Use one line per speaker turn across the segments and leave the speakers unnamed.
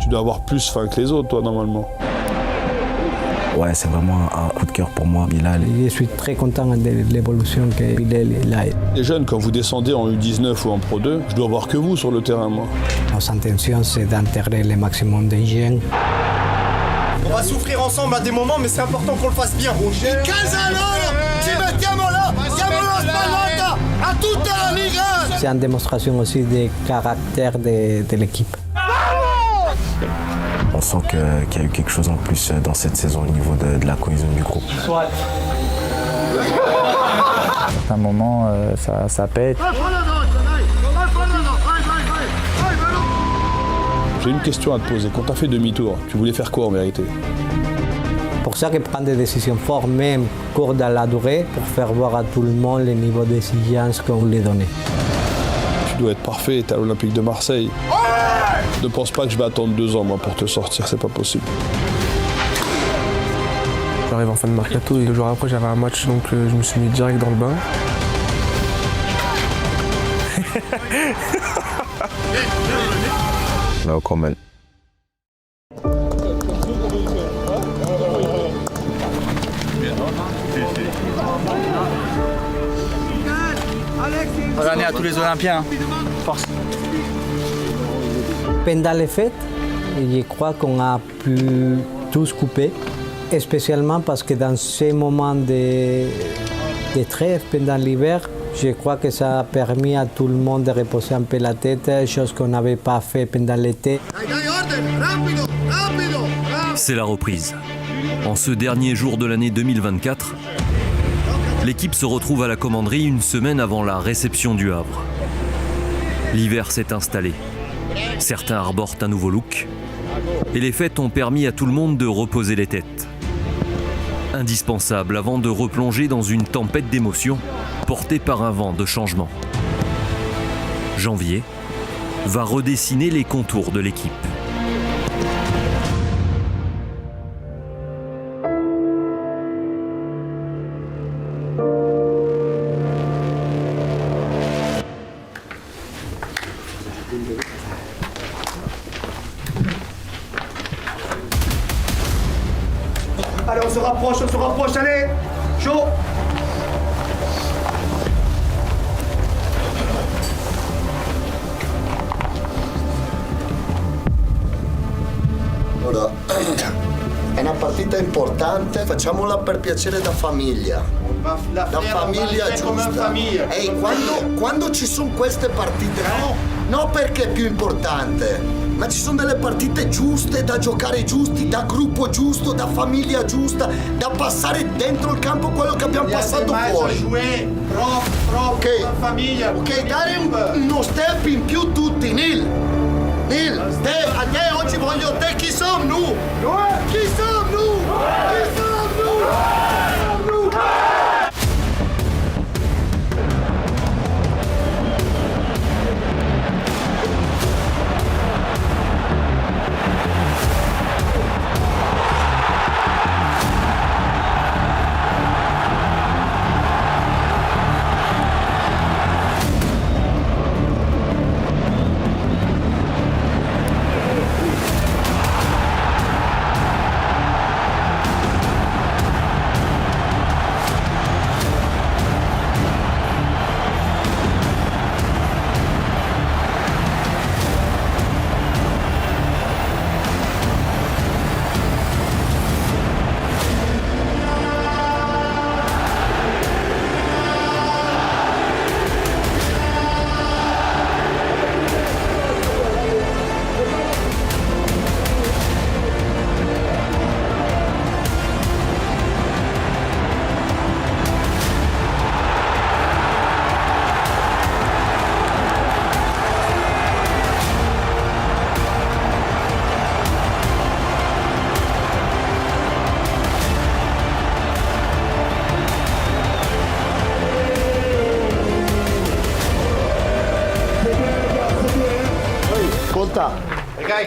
Tu dois avoir plus faim que les autres, toi, normalement.
Ouais, c'est vraiment un coup de cœur pour moi, Bilal.
Je suis très content de l'évolution que Bilal a.
Les jeunes, quand vous descendez en U19 ou en Pro 2, je dois voir que vous sur le terrain, moi.
Nos intentions, c'est d'intégrer le maximum de jeunes.
On va souffrir ensemble à des moments, mais c'est important qu'on le fasse bien.
C'est une démonstration aussi du caractère de l'équipe.
On sent qu'il y a eu quelque chose en plus dans cette saison au niveau de la cohésion du groupe.
À certains moments, ça pète.
J'ai une question à te poser. Quand tu as fait demi-tour, tu voulais faire quoi en vérité?
Pour ça que prendre des décisions fortes, même courtes dans la durée, pour faire voir à tout le monde le niveau d'exigence qu'on voulait donner.
Tu dois être parfait, t'es à l'Olympique de Marseille. Ne pense pas que je vais attendre 2 ans, moi, pour te sortir, c'est pas possible.
J'arrive en fin de mercato et 2 jours après j'avais un match, donc je me suis mis direct dans le bain.
No comment.
Bonne année à tous les Olympiens. Force.
Pendant les fêtes, je crois qu'on a pu tous couper, spécialement parce que dans ces moments de trêve pendant l'hiver, je crois que ça a permis à tout le monde de reposer un peu la tête, chose qu'on n'avait pas fait pendant l'été.
C'est la reprise. En ce dernier jour de l'année 2024, l'équipe se retrouve à la commanderie une semaine avant la réception du Havre. L'hiver s'est installé. Certains arborent un nouveau look. Et les fêtes ont permis à tout le monde de reposer les têtes. Indispensable avant de replonger dans une tempête d'émotions portée par un vent de changement. Janvier va redessiner les contours de l'équipe.
Allez, on se rapproche, allez. Chaud.
Allora, è una partita importante, facciamola per piacere da famiglia. Da famiglia giusta. Ehi, quando ci sono queste partite, no perché è più importante, ma ci sono delle partite giuste, da giocare giusti, da gruppo giusto, da famiglia giusta, da passare dentro il campo quello che abbiamo passato fuori. Ok, dare uno step in più tutti, Nil, a te oggi voglio te, chi sono noi? Chi sono noi? Chi sono noi?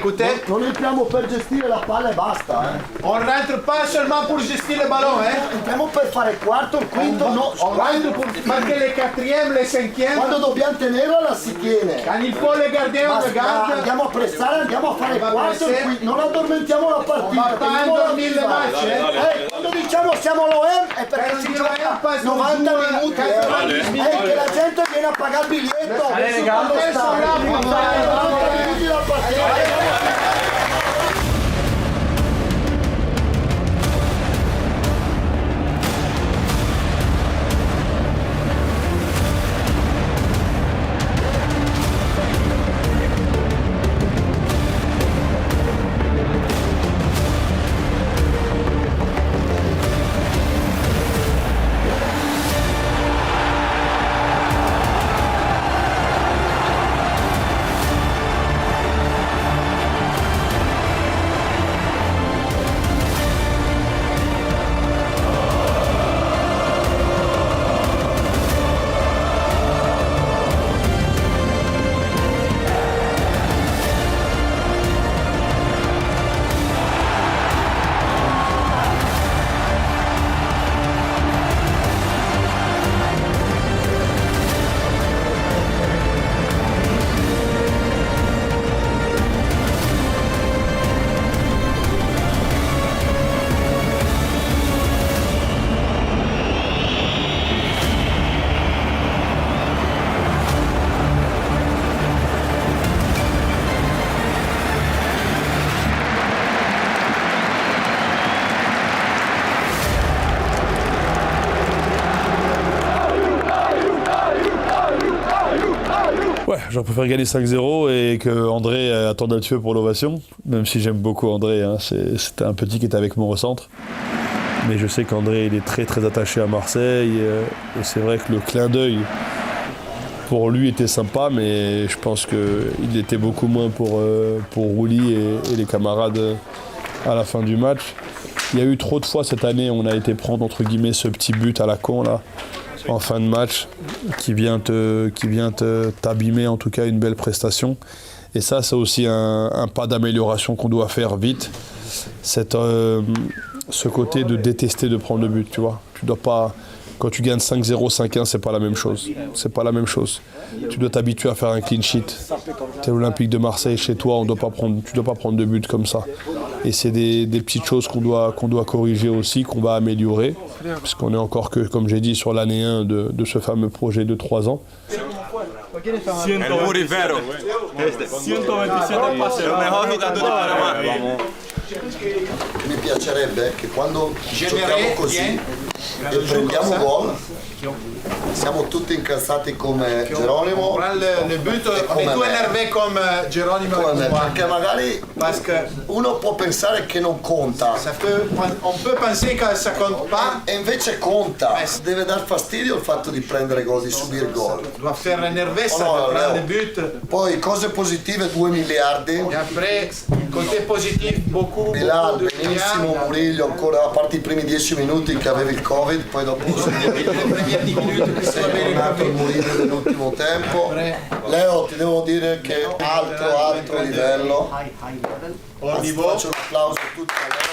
écoutez.
Non entriamo per gestire la palla e basta,
On rentre pas seulement pour gestire le ballon,
Entriamo per fare quarto, quinto, no.
On rentre pour marquer les quatrièmes, les cinquièmes.
Quando dobbiamo tenerla la si tiene.
Quand il faut les garder, on les garde.
Andiamo a pressare, andiamo a fare quarto e quinto. Non addormentiamo la partita.
Va pas endormir le match,
Quando diciamo siamo l'OM è perché si gioca 90 minuti. Che la gente viene a pagare il biglietto. Allo stadio. 90 minuti la partita.
Ouais, j'en préfère gagner 5-0 et que André attende un petit peu pour l'ovation, même si j'aime beaucoup André, c'était un petit qui était avec moi au centre. Mais je sais qu'André il est très très attaché à Marseille et c'est vrai que le clin d'œil pour lui était sympa, mais je pense qu'il était beaucoup moins pour Rouli et les camarades à la fin du match. Il y a eu trop de fois cette année, on a été prendre entre guillemets ce petit but à la con là, en fin de match, qui vient t'abîmer en tout cas une belle prestation. Et ça, c'est aussi un pas d'amélioration qu'on doit faire vite. Ce côté de détester de prendre le but, tu vois. Tu dois pas, quand tu gagnes 5-0, 5-1, c'est pas la même chose. C'est pas la même chose. Tu dois t'habituer à faire un clean sheet. Tu es l'Olympique de Marseille, chez toi, tu dois pas prendre de but comme ça. Et c'est des petites choses qu'on doit corriger aussi, qu'on va améliorer. Parce qu'on est encore que, comme j'ai dit, sur l'année 1 de ce fameux projet de 3 ans.
Mi piacerebbe che quando giochiamo così e prendiamo gol siamo tutti incazzati come Geronimo.
Le but, on est tout énervé comme Geronimo.
Perché magari uno può pensare che non conta.
On peut penser que ça compte pas.
E invece conta. Deve dar fastidio il fatto di prendere gol, di subire gol.
Doit faire énerver ça, de prendre des buts.
Poi cose positive 2 miliardi.
Et après, côté positif, beaucoup
Bilal,
de
benissimo, Murillo ancora, a parte i primi 10 minuti che avevi il Covid, poi dopo sei tornato il Murillo dell'ultimo tempo. Leo, ti devo dire che altro livello. Anzi, faccio un applauso a tutti a Leo.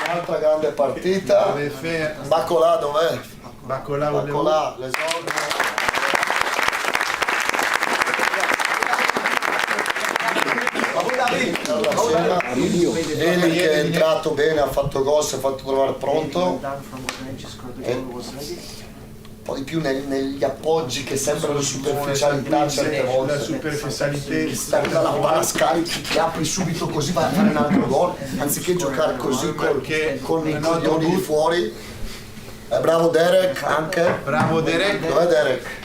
Un'altra grande partita. Bacolà dov'è? Bacolà, l'esordio. Eli che è entrato bene, ha fatto gol, si è fatto trovare pronto. Un po' di più negli appoggi che sembrano superficialità certe volte.
La superficialité.
Arriva la palla, scarichi, ti apri subito così vai a fare un altro gol, anziché giocare così con i coglioni di fuori. Bravo Derek anche.
Bravo Derek.
Dov'è Derek?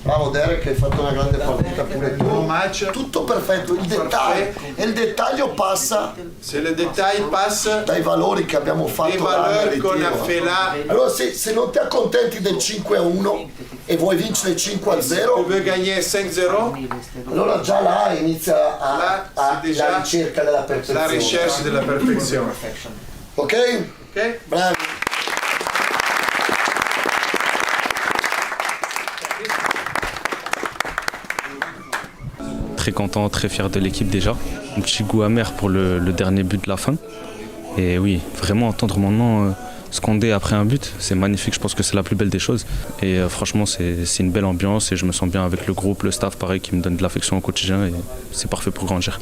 Bravo Derek, hai fatto una grande partita pure tu.
Buon match.
Tutto perfetto, il dettaglio passa.
Se le détail passe
Dai valori che abbiamo fatto.
les valeurs qu'on a fait là.
Allora se non ti accontenti del 5-1 e vuoi vincere 5-0,
Tu veux gagner 5-0,
allora già là inizia la ricerca della
la
perfezione.
recherche de la perfection.
Ok?
Ok?
Bravi.
très content, très fier de l'équipe déjà. Un petit goût amer pour le dernier but de la fin. Et oui, vraiment entendre mon nom scandé après un but, c'est magnifique, je pense que c'est la plus belle des choses. Et franchement, c'est une belle ambiance et je me sens bien avec le groupe, le staff pareil qui me donne de l'affection au quotidien et c'est parfait pour grandir.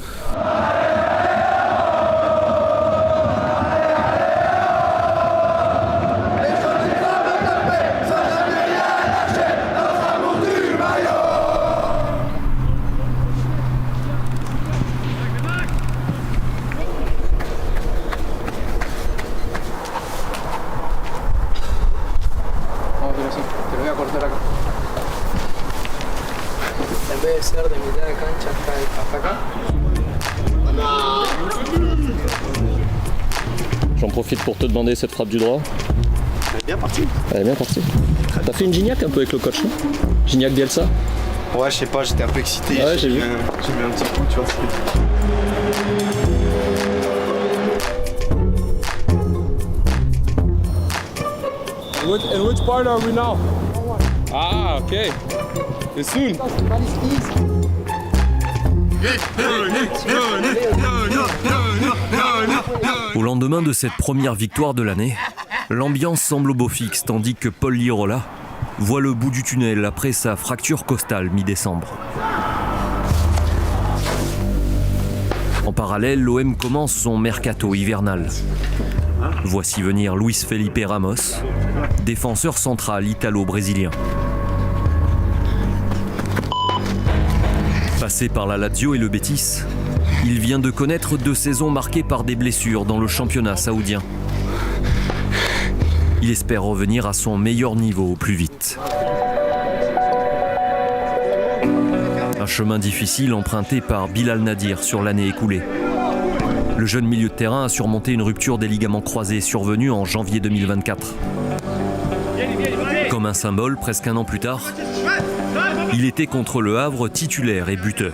J'en profite pour te demander cette frappe du droit.
Elle est bien partie.
Elle est bien partie. T'as fait une Gignac un peu avec le coach, non? Gignac Bielsa?
Ouais, je sais pas, j'étais un peu excité.
Ouais, j'ai vu.
J'ai mis un petit coup, tu vois.
In which part are we now? Ah, okay. It's soon.
Au lendemain de cette première victoire de l'année, l'ambiance semble au beau fixe tandis que Paul Lirola voit le bout du tunnel après sa fracture costale mi-décembre. En parallèle, l'OM commence son mercato hivernal. Voici venir Luis Felipe Ramos, défenseur central italo-brésilien. Passé par la Lazio et le Betis, il vient de connaître 2 saisons marquées par des blessures dans le championnat saoudien. Il espère revenir à son meilleur niveau au plus vite. Un chemin difficile emprunté par Bilal Nadir sur l'année écoulée. Le jeune milieu de terrain a surmonté une rupture des ligaments croisés survenue en janvier 2024. Comme un symbole, presque un an plus tard, il était contre le Havre titulaire et buteur.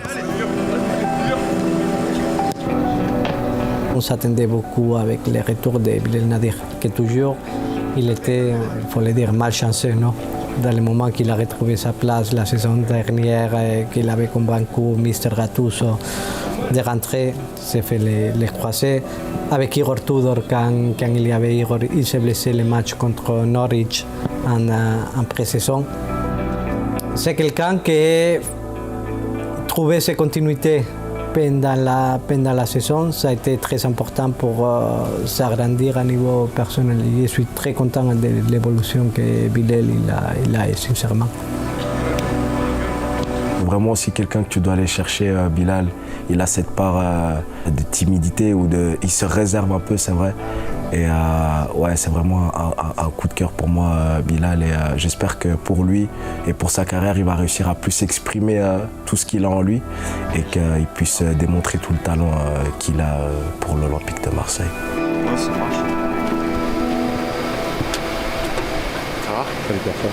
On s'attendait beaucoup avec les retours de Bilal Nadir, que toujours il était, il faut le dire, malchanceux, non? Dans le moment qu'il a retrouvé sa place la saison dernière, qu'il avait comme Branco, Mister Gattuso, de rentrer, s'est fait les croisés. Avec Igor Tudor, quand il y avait Igor, il s'est blessé le match contre Norwich en pré-saison. C'est quelqu'un qui trouvait ses continuités pendant la saison. Ça a été très important pour s'agrandir à niveau personnel. Je suis très content de l'évolution que Bilal il a sincèrement.
Vraiment aussi quelqu'un que tu dois aller chercher, Bilal. Il a cette part de timidité ou il se réserve un peu, c'est vrai. Et ouais, c'est vraiment un coup de cœur pour moi, Bilal. Et j'espère que pour lui et pour sa carrière, il va réussir à plus exprimer tout ce qu'il a en lui et qu'il puisse démontrer tout le talent qu'il a pour l'Olympique de Marseille.
Ouais, ça marche. Ça va?
Salut, personne.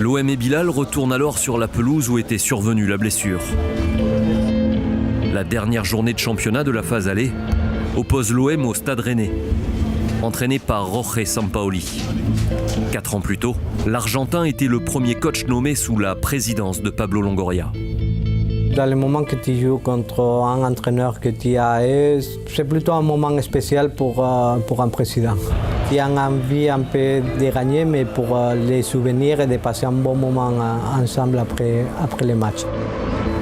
L'OM et Bilal retournent alors sur la pelouse où était survenue la blessure. La dernière journée de championnat de la phase allée oppose l'OM au Stade Rennais, entraîné par Jorge Sampaoli. 4 ans plus tôt, l'Argentin était le premier coach nommé sous la présidence de Pablo Longoria.
Dans le moment que tu joues contre un entraîneur que tu as, c'est plutôt un moment spécial pour un président. Tu as envie un peu de gagner, mais pour les souvenirs et de passer un bon moment ensemble après les matchs.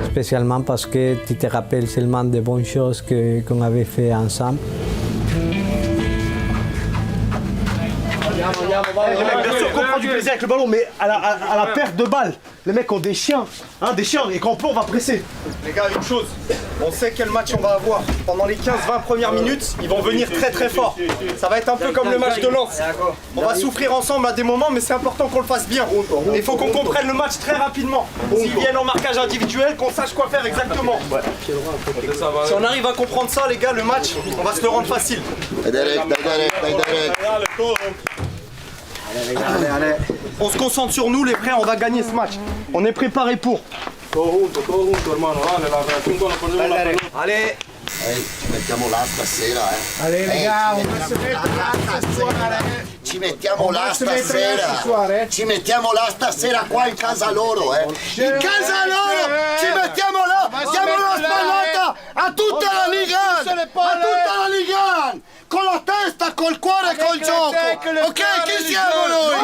Spécialement parce que tu te rappelles seulement des bonnes choses qu'on avait fait ensemble.
Les mecs, bien sûr qu'on prend du plaisir avec le ballon, mais à la perte de balle, les mecs ont des chiens, et quand on peut, on va presser. Les gars, une chose, on sait quel match on va avoir. Pendant les 15-20 premières minutes, ils vont venir très très fort. Ça va être un peu comme le match de Lens. On va souffrir ensemble à des moments, mais c'est important qu'on le fasse bien. Il faut qu'on comprenne le match très rapidement. S'ils viennent en marquage individuel, qu'on sache quoi faire exactement. Si on arrive à comprendre ça, les gars, le match, on va se le rendre facile. Allez. On se concentre sur nous, les frères, on va gagner ce match. On est préparé pour. Allez.
Ci mettiamo là stasera,
Allez, les gars, on va se mettre là.
Ci mettiamo là stasera. Ci mettiamo là stasera qua in casa loro, In casa loro! Ci mettiamo là! Diamo una spallata a tutta la Liga! A tutta la Liga! Con la testa, col cuore e col gioco! Ok, chi siamo noi?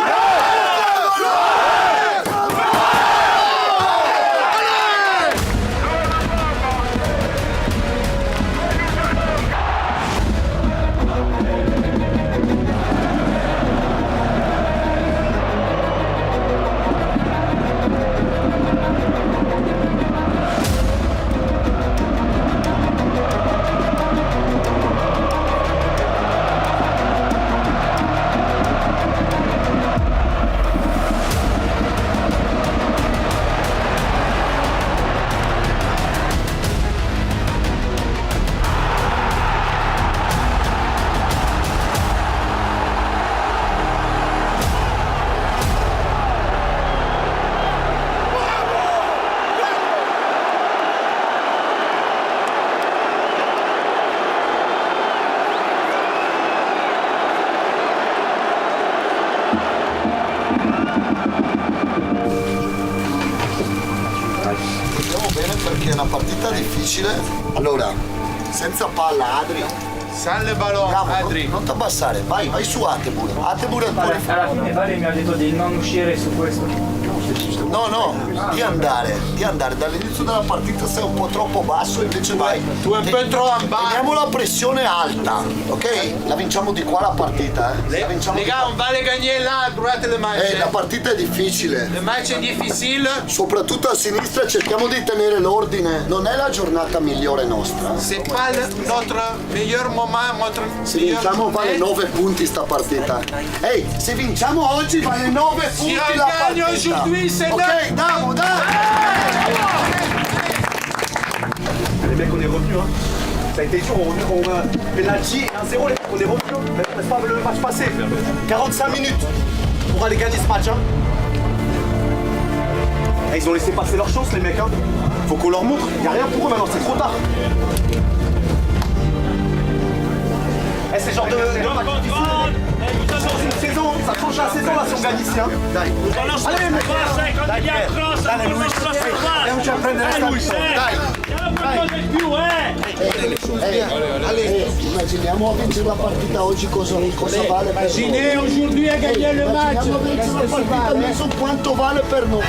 Perché è una partita difficile. Allora, senza palla, Adri.
Sale il ballone, Adri.
Non ti abbassare, vai su Atebur. Atebur è ancora fuori.
Alla fine Vale mi ha detto di non uscire su questo.
No, di andare. Dall'inizio della partita sei un po' troppo basso, invece vai.
Tu un po' troppo basso.
Teniamo la pressione alta, ok? La vinciamo di qua la partita,
Les gars, on va les gagner là, à droite le match.
La partita è difficile.
Le match è difficile.
Soprattutto a sinistra cerchiamo di tenere l'ordine. Non è la giornata migliore nostra.
C'est pas notre meilleur moment, notre
Se vinciamo vale 9 punti sta partita. Ehi, se vinciamo oggi vale 9 punti la partita. Ok, dai!
Les mecs, on est revenus. Ça a été dur, on a penalty 1-0, les mecs, on est revenus. Mais c'est pas le match passé. 45 minutes pour aller gagner ce match. Ils ont laissé passer leur chance, les mecs. Faut qu'on leur montre. Il n'y a rien pour eux maintenant, c'est trop tard. C'est le genre de match difficile. Ça change une saison, ça change la saison là si on gagne ici. Allez mec,
Allez, immaginiamo a vincere la partita oggi cosa vale per noi.
Imaginez aujourd'hui à gagner le match.
Immaginiamo a vincere la partita adesso quanto vale per noi.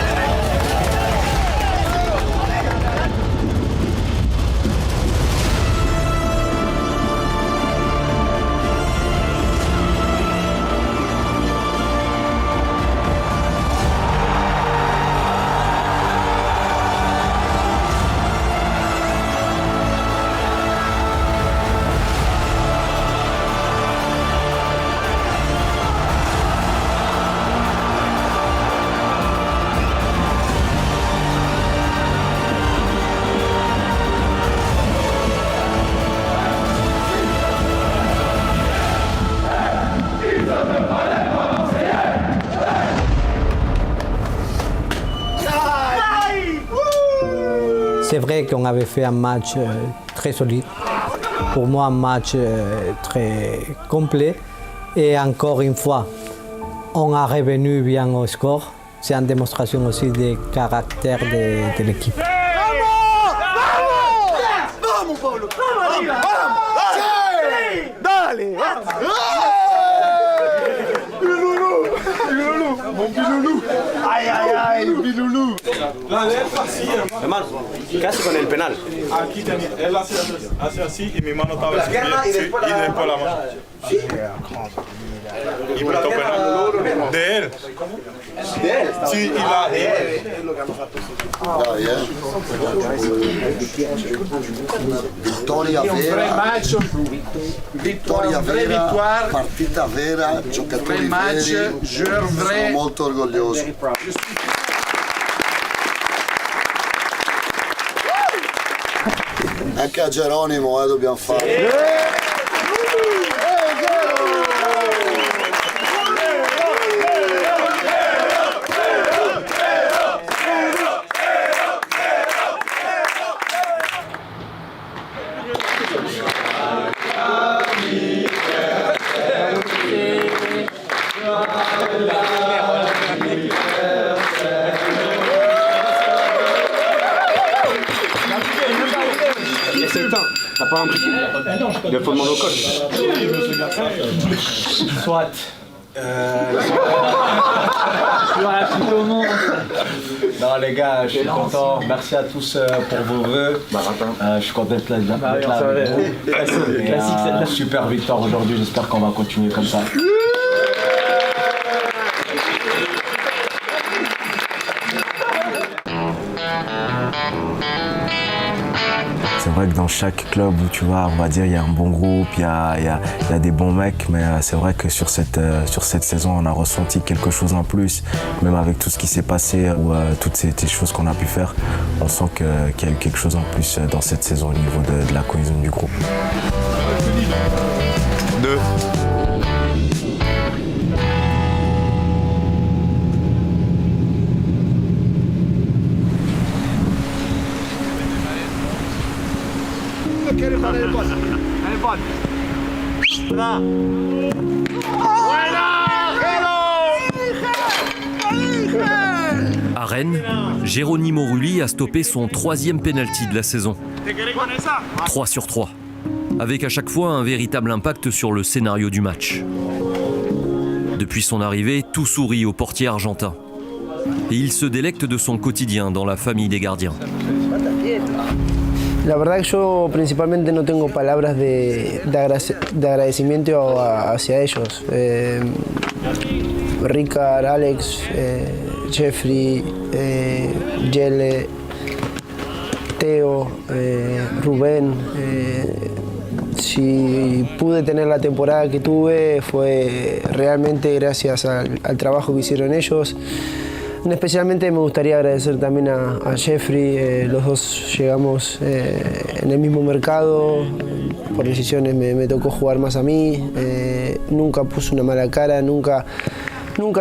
C'est vrai qu'on avait fait un match très solide. Pour moi, un match très complet. Et encore une fois, on a revenu bien au score. C'est une démonstration aussi du caractère de l'équipe.
Vamos Paolo! Dale! Biloulou! Mon Biloulou! Ay, Biloulou!
Hermano, casi con el penal.
Aquí tenía, él hace así y mi mano estaba en su pie y después la mano. Y punto penal.
De él. Sí, y la de él.
Vittoria vera, partita vera, giocatori veri, sono molto orgoglioso. Anche a Geronimo dobbiamo fare.
T'as pas un petit Il faut demander au coach.
Soit. Non les gars, je suis content. Merci à tous pour vos vœux. Je suis content d'être là. Super victoire aujourd'hui, j'espère qu'on va continuer comme ça.
C'est vrai que dans chaque club où tu vas, on va dire, il y a un bon groupe, il y a des bons mecs, mais c'est vrai que sur cette saison, on a ressenti quelque chose en plus, même avec tout ce qui s'est passé ou toutes ces choses qu'on a pu faire, on sent qu'il y a eu quelque chose en plus dans cette saison au niveau de la cohésion du groupe.
2.
À Rennes, Geronimo Rulli a stoppé son 3e penalty de la saison. 3 sur 3. Avec à chaque fois un véritable impact sur le scénario du match. Depuis son arrivée, tout sourit au portier argentin. Et il se délecte de son quotidien dans la famille des gardiens.
La verdad que yo principalmente no tengo palabras de agradecimiento hacia ellos. Ricard, Alex, Jeffrey, Yele, Teo, Rubén. Si pude tener la temporada que tuve fue realmente gracias al trabajo que hicieron ellos. Especialmente me gustaría agradecer también a Jeffrey, los dos llegamos en el mismo mercado, por decisiones me tocó jugar más a mí, nunca puso una mala cara, nunca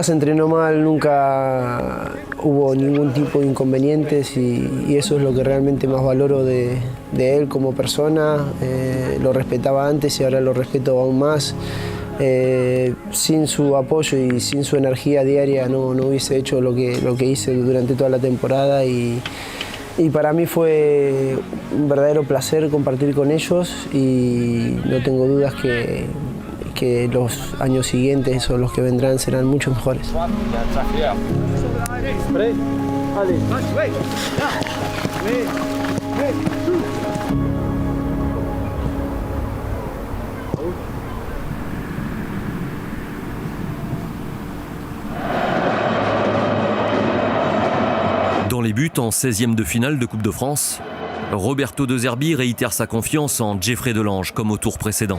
se entrenó mal, nunca hubo ningún tipo de inconvenientes y eso es lo que realmente más valoro de él como persona, lo respetaba antes y ahora lo respeto aún más. Sin su apoyo y sin su energía diaria no hubiese hecho lo que hice durante toda la temporada y para mí fue un verdadero placer compartir con ellos y no tengo dudas que los años siguientes o los que vendrán serán mucho mejores.
Dans les buts en 16e de finale de Coupe de France, Roberto De Zerbi réitère sa confiance en Jeffrey Delange comme au tour précédent.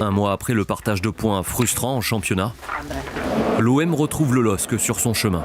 Un mois après le partage de points frustrant en championnat, l'OM retrouve le LOSC sur son chemin.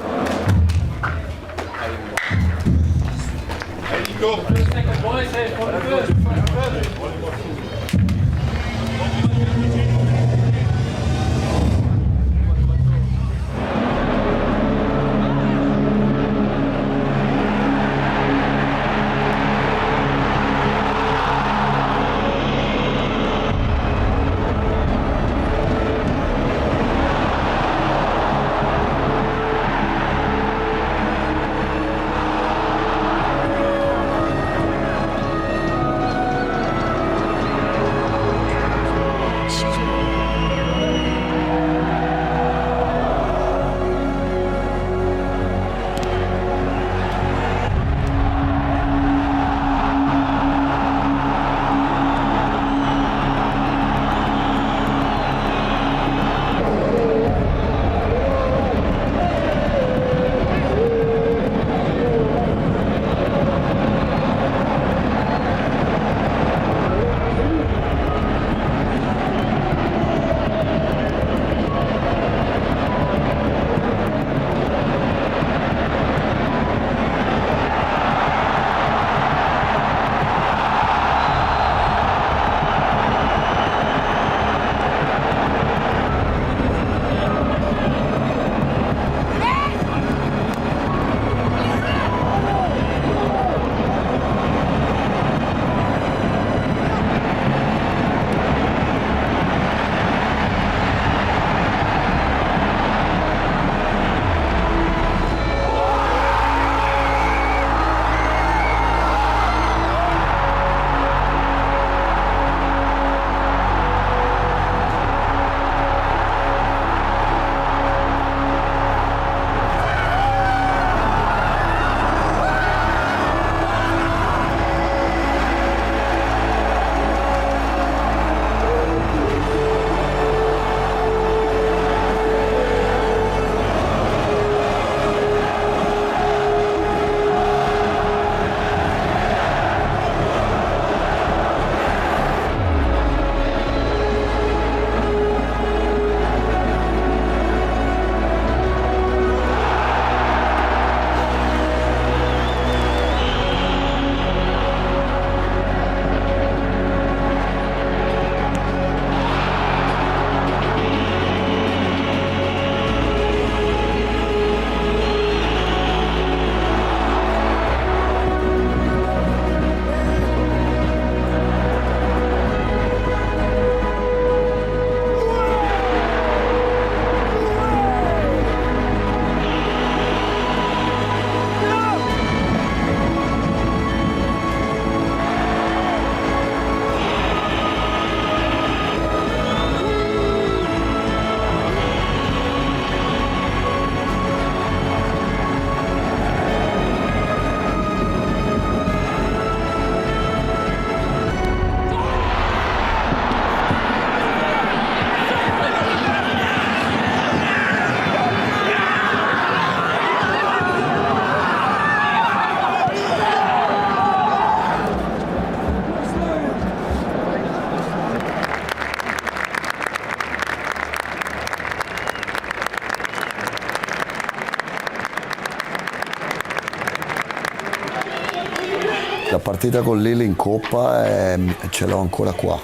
La partita con Lille in Coppa ce l'ho ancora qua,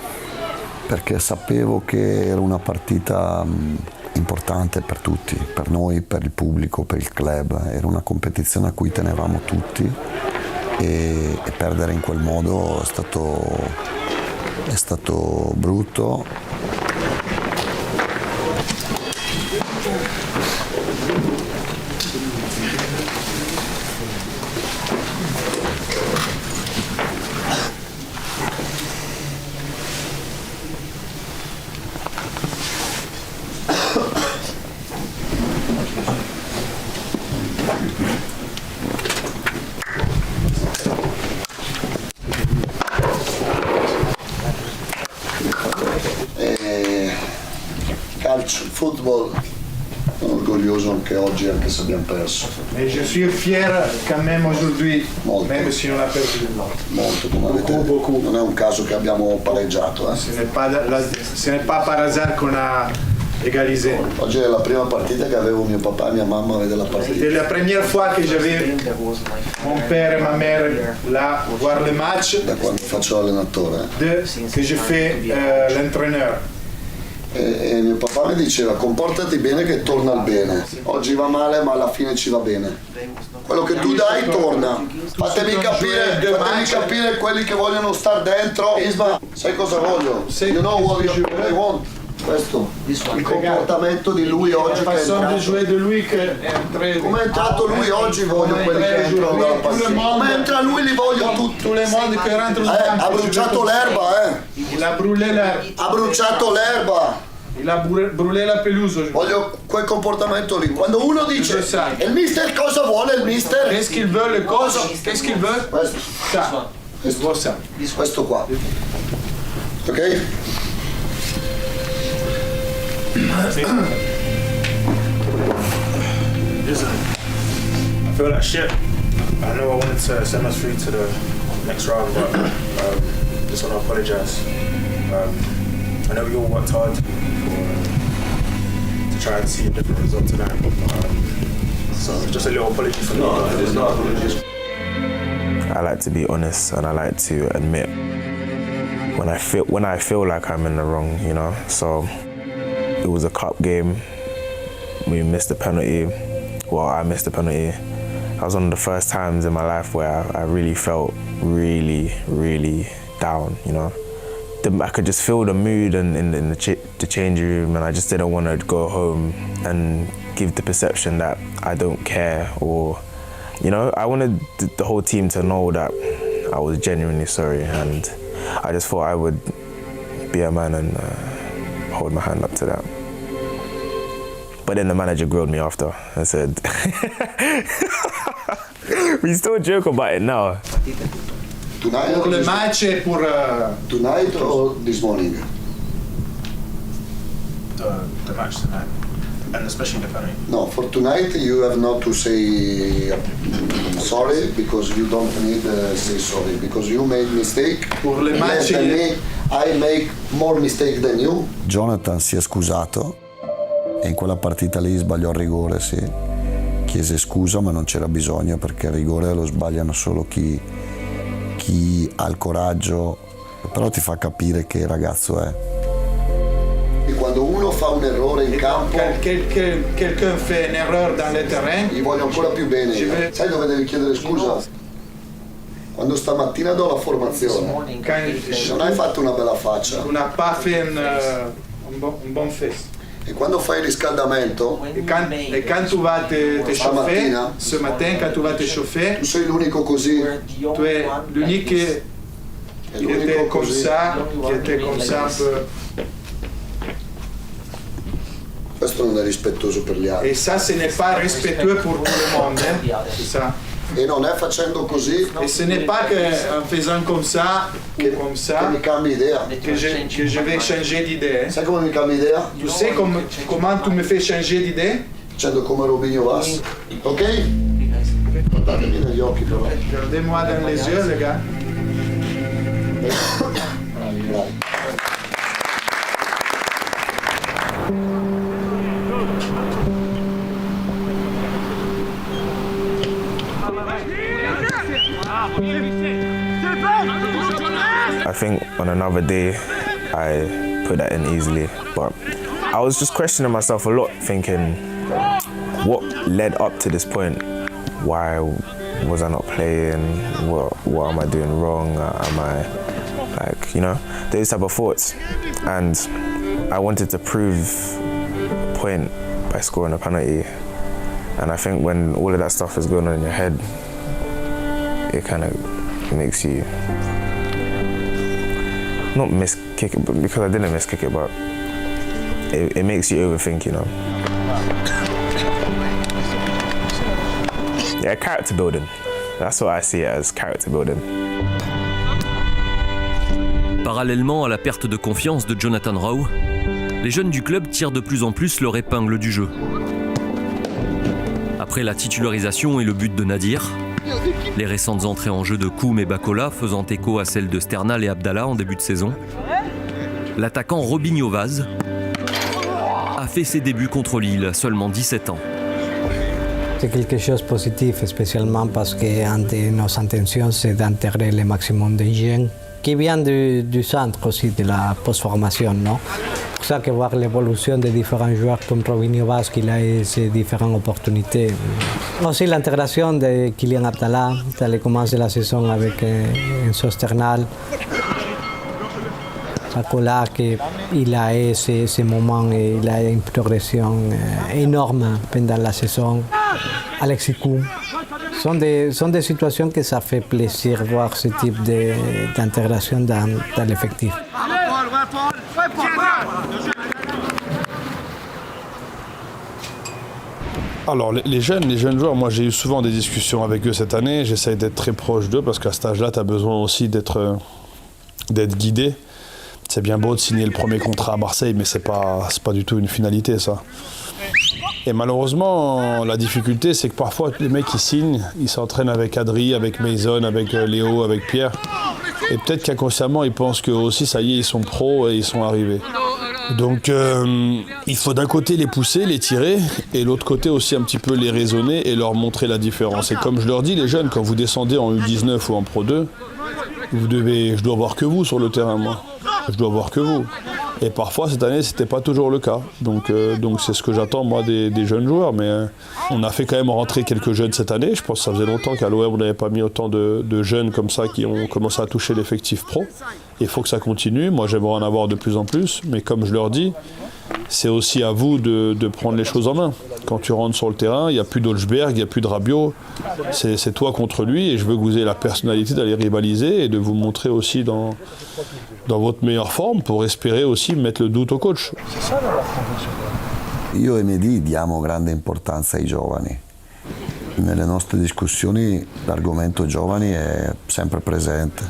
perché sapevo che era una partita importante per tutti, per noi, per il pubblico, per il club. Era una competizione a cui tenevamo tutti e perdere in quel modo è stato brutto. Calcio, football, sono orgoglioso anche oggi, anche se abbiamo perso.
Et je suis fier quand même aujourd'hui, même si on a perdu.
Molto, come avete detto. Non è un caso che abbiamo pareggiato.
Ce n'est pas par hasard qu'on a égalisé.
Oggi è la prima partita che avevo mio papà e mia mamma a vedere la partita.
C'était la première fois que j'avais mon père et ma mère là voir le match.
Da quando faccio l'allenatore.
Que je fais l'entraîneur.
E mio papà mi diceva comportati bene che torna al bene. Oggi va male ma alla fine ci va bene. Quello che tu dai torna. Fatemi capire quelli che vogliono star dentro. Isma, sai cosa voglio? You know what I want? Questo, il comportamento di lui oggi che è entrato. Come è entrato lui oggi voglio quelli che entrano dalla partita. Come entra lui li voglio tutti. Ha bruciato l'erba, Ha bruciato l'erba.
Il a brûlé la pelouse.
Voglio quel comportamento lì. Quando uno dice il mister cosa vuole il mister?
Qu'est-ce qu'il veut le coach? Qu'est-ce qu'il veut?
Questo qua. Ok?
I feel like shit. I know I wanted to send us through to the next round, but just want to apologise. I know we all worked hard to try and see a different result tonight. So just a little apology for me. No, it is not apologies.
I like to be honest and I like to admit when I feel like I'm in the wrong, you know. So it was a cup game. We missed the penalty. Well, I missed the penalty. That was one of the first times in my life where I really felt really down, you know. I could just feel the mood in the change room, and I just didn't want to go home and give the perception that I don't care, or, you know, I wanted the whole team to know that I was genuinely sorry, and I just thought I would be a man and hold my hand up to that. But then the manager grilled me after and said, we still joke about it now.
Tonight
le match est pour
tonight or this morning?
The match tonight, and especially the penalty.
No, for tonight you have not to say sorry, because you don't need to say sorry, because you made mistake.
Pour le match
than me, I make more mistake than you. Jonathan si è scusato e in quella partita lì sbagliò il rigore, sì. Chiese scusa, ma non c'era bisogno, perché il rigore lo sbagliano solo chi ha il coraggio, però ti fa capire che ragazzo è. E quando uno fa un errore in campo,
quelqu'un fait une erreur dans le terrain,
gli voglio ancora più bene. Sai dove devi chiedere scusa? Quando stamattina do la formazione, non hai fatto una bella faccia.
Tu n'as pas fait un bon fest.
E quando fai il riscaldamento,
et quand tu vas te chauffer, ce matin, quand tu vas te chauffer,
tu sei l'unico così.
Tu es l'unique qui était comme ça, un peu.
Questo non è rispettoso per gli altri.
Et ça, ce n'est pas respectueux pour tout le monde, c'est ça.
E non è facendo così.
Et ce n'est pas qu'en faisant comme ça
che mi cambi idea.
Que je vais changer d'idée.
Sai come mi cambi idea?
Tu sais comment tu me fais changer d'idée?
Facendo come Robinho Vas. Ok? Guardatemi negli occhi però.
Regardez-moi dans les yeux, les gars.
Ah,
think on another day, I put that in easily. But I was just questioning myself a lot, thinking, what led up to this point? Why was I not playing? What am I doing wrong? Am I, like, you know, those type of thoughts. And I wanted to prove a point by scoring a penalty. And I think when all of that stuff is going on in your head, it kind of makes you not miss kick it, but because I didn't miss kick it, but it makes you overthink, you know. Yeah, character building. That's what I see it as, character building.
Parallèlement à la perte de confiance de Jonathan Rowe, les jeunes du club tirent de plus en plus leur épingle du jeu. Après la titularisation et le but de Nadir, les récentes entrées en jeu de Koum et Bakola faisant écho à celles de Sternal et Abdallah en début de saison, l'attaquant Robinho Vaz a fait ses débuts contre Lille à seulement 17 ans.
C'est quelque chose de positif, spécialement parce que de nos intentions, c'est d'intégrer le maximum de jeunes qui viennent du centre aussi, de la post-formation, non? C'est pour ça que voir l'évolution des différents joueurs comme Robinho Vaz, qu'il a ces différentes opportunités. Aussi l'intégration de Kylian Abdallah, dans le commence de la saison avec Enzo Sternal. Bakola, il a eu ces moments, il a eu une progression énorme pendant la saison. Alexis Koum. Sont des situations que ça fait plaisir voir ce type d'intégration dans l'effectif.
Alors les jeunes joueurs, moi j'ai eu souvent des discussions avec eux cette année, j'essaie d'être très proche d'eux parce qu'à cet âge-là, tu as besoin aussi d'être guidé. C'est bien beau de signer le premier contrat à Marseille, mais c'est pas du tout une finalité, ça. Et malheureusement, la difficulté, c'est que parfois, les mecs qui signent, ils s'entraînent avec Adri, avec Mason, avec Léo, avec Pierre. Et peut-être qu'inconsciemment, ils pensent qu'eux aussi, ça y est, ils sont pros et ils sont arrivés. Donc, il faut d'un côté les pousser, les tirer, et l'autre côté aussi un petit peu les raisonner et leur montrer la différence. Et comme je leur dis, les jeunes, quand vous descendez en U19 ou en Pro 2, je dois voir que vous sur le terrain, moi. Je dois voir que vous. Et parfois, cette année, c'était pas toujours le cas. Donc c'est ce que j'attends, moi, des jeunes joueurs. Mais on a fait quand même rentrer quelques jeunes cette année. Je pense que ça faisait longtemps qu'à l'OM, on n'avait pas mis autant de jeunes comme ça qui ont commencé à toucher l'effectif pro. Il faut que ça continue. Moi, j'aimerais en avoir de plus en plus. Mais comme je leur dis, c'est aussi à vous de prendre les choses en main. Quand tu rentres sur le terrain, il n'y a plus d'Olsberg, il n'y a plus de Rabiot. C'est toi contre lui. Et je veux que vous ayez la personnalité d'aller rivaliser et de vous montrer aussi dans votre meilleure forme pour espérer aussi mettre le doute au coach.
Io e Mehdi diamo grande importanza ai giovani. Nelle nostre discussioni l'argomento giovani è sempre presente.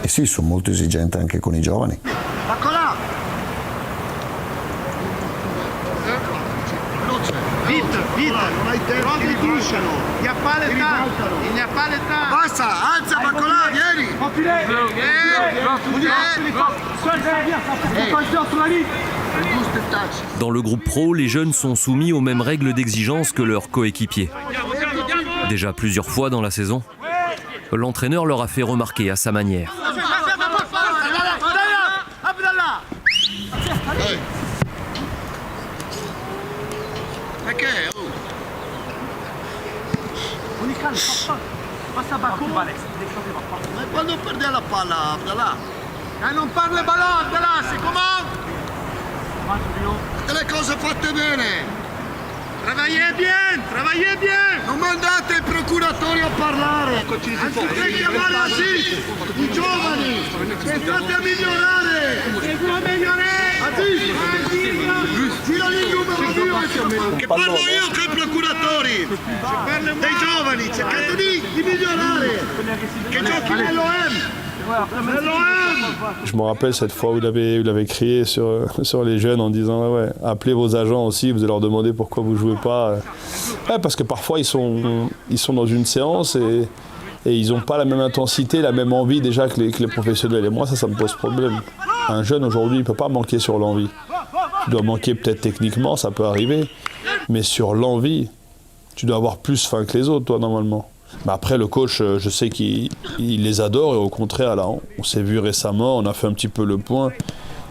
E sì, sono molto esigente anche con i giovani.
Basta, alza Bakola, vieni!
Dans le groupe pro, les jeunes sont soumis aux mêmes règles d'exigence que leurs coéquipiers. Déjà plusieurs fois dans la saison, l'entraîneur leur a fait remarquer à sa manière.
Passa Bakola. Ma quando perde la palla, Abdallah? Non parla il ballone, Abdallah, c'est comment? Fate le cose fatte bene. Travaillez bien! Non mandate i procuratori a parlare! Anziché chiamare Aziz, i giovani! Pensate a migliorare! Aziz! Girali il numero 2! Che parlo io con i procuratori! Dei giovani! Cercate di migliorare! Che giochi nell'OM!
Je me rappelle cette fois où il avait crié sur les jeunes en disant ouais, appelez vos agents aussi, vous allez leur demander pourquoi vous jouez pas. Ouais, parce que parfois ils sont dans une séance et ils n'ont pas la même intensité, la même envie déjà que les professionnels. Et moi ça me pose problème. Un jeune aujourd'hui il ne peut pas manquer sur l'envie. Il doit manquer peut-être techniquement, ça peut arriver, mais sur l'envie, tu dois avoir plus faim que les autres toi normalement. Après, le coach, je sais qu'il les adore et au contraire, là, on s'est vu récemment, on a fait un petit peu le point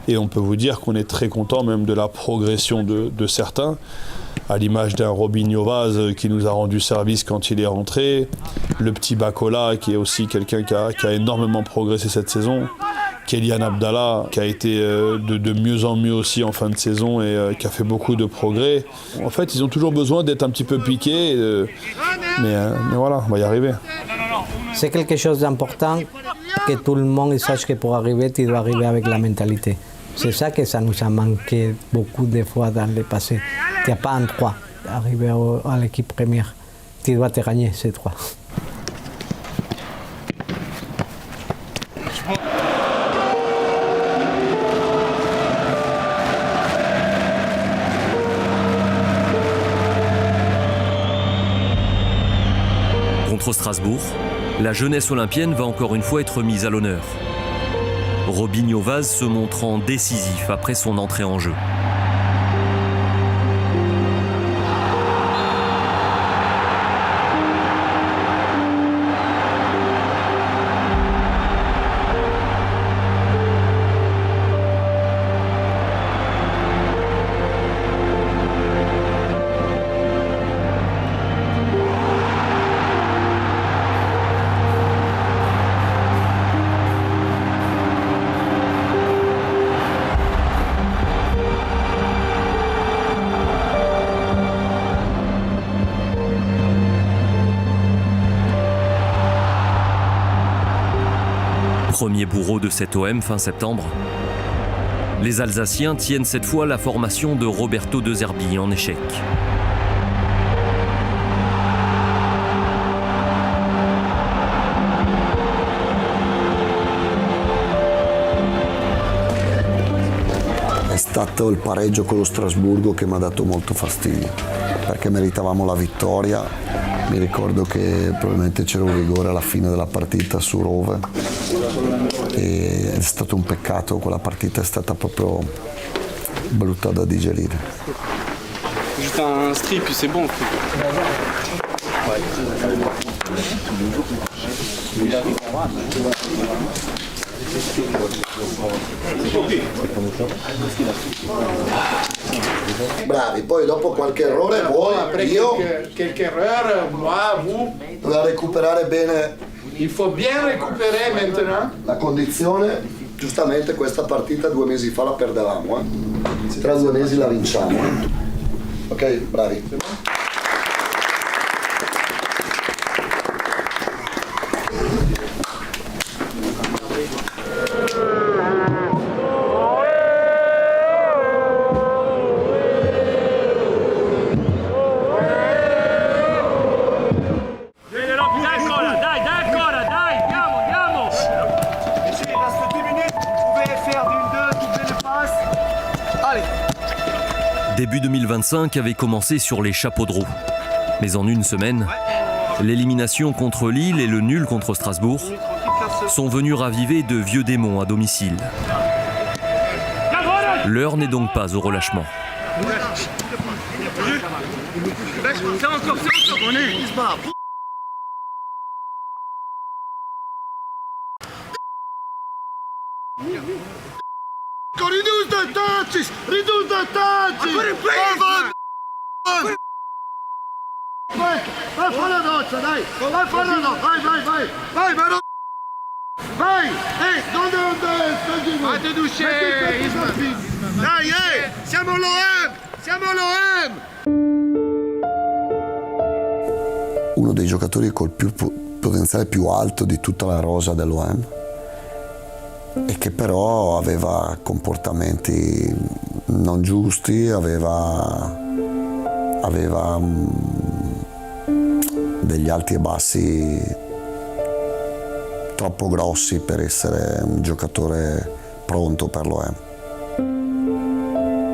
et on peut vous dire qu'on est très content même de la progression de certains, à l'image d'un Robinho Vaz qui nous a rendu service quand il est rentré, le petit Bacola qui est aussi quelqu'un qui a énormément progressé cette saison, Kylian Abdallah qui a été de mieux en mieux aussi en fin de saison et qui a fait beaucoup de progrès. En fait, ils ont toujours besoin d'être un petit peu piqués, mais voilà, on va y arriver.
C'est quelque chose d'important que tout le monde sache que pour arriver, tu dois arriver avec la mentalité. C'est ça que ça nous a manqué beaucoup de fois dans le passé. Tu n'as pas un 3 arriver à l'équipe première. Tu dois te gagner ces 3.
Contre Strasbourg, la jeunesse olympienne va encore une fois être mise à l'honneur. Robinho Vaz se montrant décisif après son entrée en jeu. Premier bourreau de cet OM fin septembre, les Alsaciens tiennent cette fois la formation de Roberto De Zerbi en échec.
È stato il pareggio con lo Strasburgo che mi ha dato molto fastidio, perché meritavamo la vittoria. Mi ricordo che probabilmente c'era un rigore alla fine della partita su Rove e è stato un peccato, quella partita è stata proprio brutta da digerire.
Juste un strip, c'est bon.
Bravi, poi dopo qualche errore voi, io
Qualche erreur, moi, vous.
doveva recuperare bene
Il faut bien récupérer maintenant.
la condizione. Giustamente questa partita 2 mesi fa la perdevamo, tra 2 mesi la vinciamo. Ok, bravi.
Début 2025 avait commencé sur les chapeaux de roue. Mais en une semaine, l'élimination contre Lille et le nul contre Strasbourg sont venus raviver de vieux démons à domicile. L'heure n'est donc pas au relâchement.
Reduce the touches! Reduce the touches! Vai, vai fare la doccia, dai! Vai fare la doccia, vai! Vai! Donde andate? Fate douche! Dai, siamo l'OM! Siamo l'OM! Uno dei giocatori col potenziale più alto di tutta la rosa dell'OM e che però aveva comportamenti non giusti, aveva degli alti e bassi troppo grossi per essere un giocatore pronto per l'OM.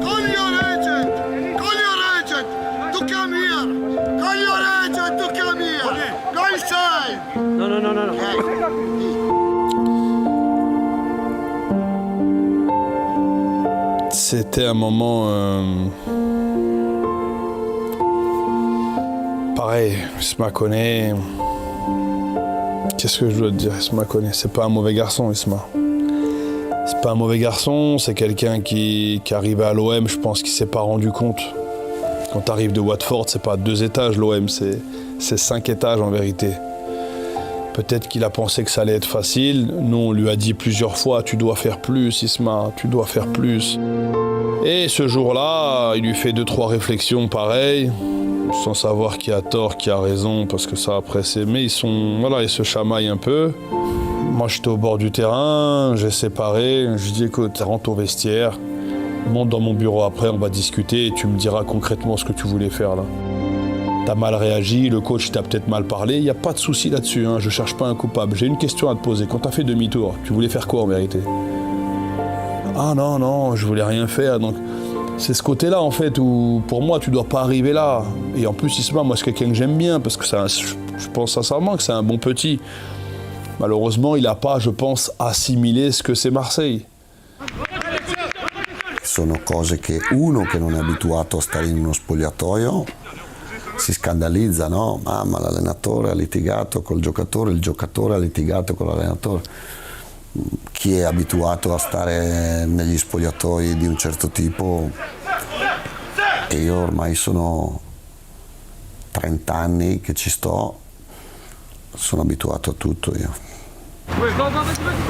Call your agent to come here. Call your agent to come here. Go inside. No.
C'était un moment pareil, je me connais, Qu'est-ce que je dois te dire, Isma Koné? C'est pas un mauvais garçon, Isma. C'est pas un mauvais garçon, c'est quelqu'un qui arrive à l'OM, je pense qu'il s'est pas rendu compte. Quand tu arrives de Watford, c'est pas 2 étages l'OM, c'est 5 étages en vérité. Peut-être qu'il a pensé que ça allait être facile. Nous, on lui a dit plusieurs fois, tu dois faire plus, Isma, tu dois faire plus. Et ce jour-là, il lui fait 2-3 réflexions pareilles, sans savoir qui a tort, qui a raison, parce que ça après c'est... Mais ils se chamaillent un peu. Moi j'étais au bord du terrain, j'ai séparé, je dis écoute, rentre au vestiaire, monte dans mon bureau après, on va discuter et tu me diras concrètement ce que tu voulais faire là. T'as mal réagi, le coach t'a peut-être mal parlé, il n'y a pas de souci là-dessus, hein, je cherche pas un coupable. J'ai une question à te poser, quand t'as fait demi-tour, tu voulais faire quoi en vérité? Ah non, je voulais rien faire, donc... C'est ce côté-là, en fait, où, pour moi, tu dois pas arriver là. Et en plus, Isma, moi, c'est quelqu'un que j'aime bien, parce que je pense sincèrement que c'est un bon petit. Malheureusement, il n'a pas, je pense, assimilé ce que c'est Marseille.
Sono cose che uno che non è abituato a stare in uno spogliatoio si scandalizza, no? Mamma, l'allenatore ha litigato col giocatore, il giocatore ha litigato con l'allenatore. Chi è abituato a stare negli spogliatoi di un certo tipo, e io ormai sono 30 anni che ci sto, sono abituato a tutto io.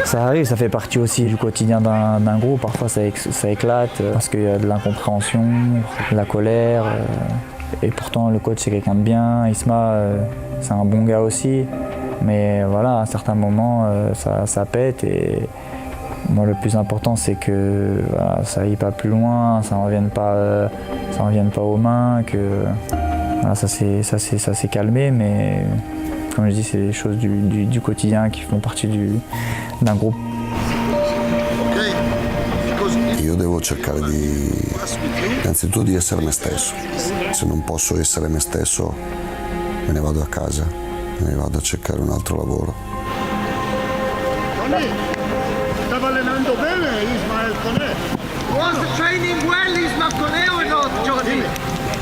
Ça arrive, ça fait partie aussi du quotidien d'un groupe. Parfois ça éclate parce qu'il y a de l'incompréhension, de la colère. Et pourtant le coach c'est quelqu'un de bien, Isma c'est un bon gars aussi. Mais voilà, à un certain moment ça pète et moi le plus important c'est que voilà, ça aille pas plus loin, ça en vienne pas aux mains, que voilà, ça s'est calmé, mais comme je dis, c'est des choses du quotidien qui font partie d'un groupe.
Io devo cercare innanzitutto di essere me stesso. Se non posso essere me stesso, me ne vado a casa, me ne vado a cercare un altro lavoro.
Stava allenando bene Ismael Koné. Was the training well, Ismael Koné, or not, Johnny?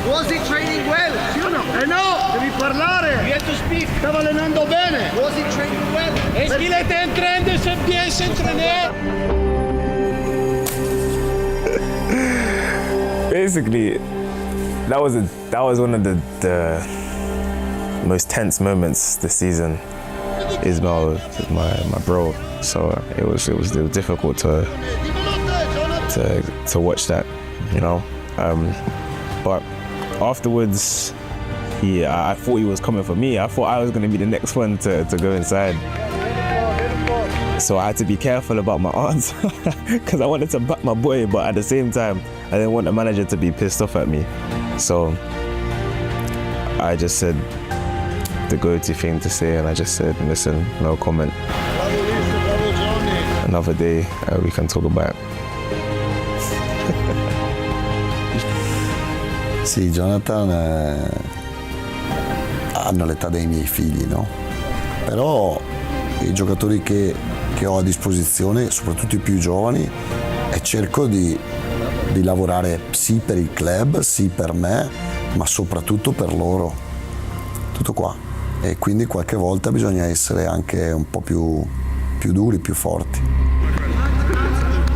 Was he training well? Sì o no? No, devi parlare. You have to speak. Stava allenando bene. Was he training well? Est-ce qu'il était en train de bien s'entraîner?
Basically, that was one of the most tense moments this season. Ismael is my bro, so it was difficult to watch that, you know. But afterwards, I thought he was coming for me. I thought I was going to be the next one to go inside. So I had to be careful about my answer because I wanted to back my boy, but at the same time, I didn't want the manager to be pissed off at me. So I just said the go-to thing to say, and I just said, listen, no comment. Another day, we can talk about it.
Sì, Jonathan hanno l'età dei miei figli, no? Però i giocatori che ho a disposizione, soprattutto i più giovani, e cerco di lavorare sì per il club, sì per me, ma soprattutto per loro. Tutto qua. E quindi qualche volta bisogna essere anche un po' più duri, più forti.